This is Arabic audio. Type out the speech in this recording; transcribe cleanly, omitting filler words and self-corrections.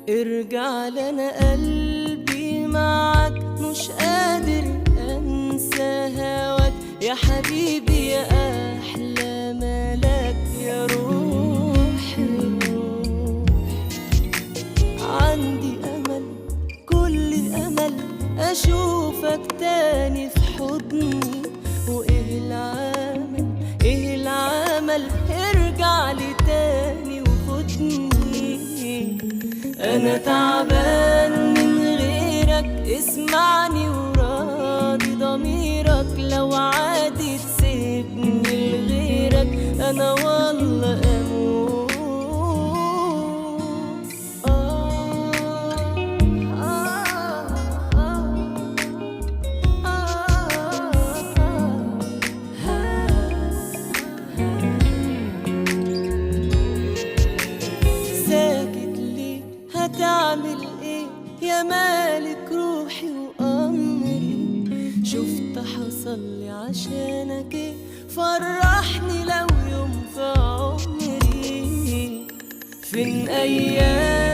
ارجع لنا قلبي معاك، مش قادر انسى هواك يا حبيبي يا احلى ملاك يا روحي روح. عندي امل كل امل اشوفك تاني في حضني، وايه العمل ايه العمل ارجع لي تاني وخدني. انا تعبان من غيرك اسمعني وراضي ضميرك، لو عادي تسيبني لغيرك انا والله اموت. ساكت ليه هتعمل ايه يا مالك روحي وامري، شفت حصل لي عشانك ايه، فرحني لو يوم في عمري. فين ايام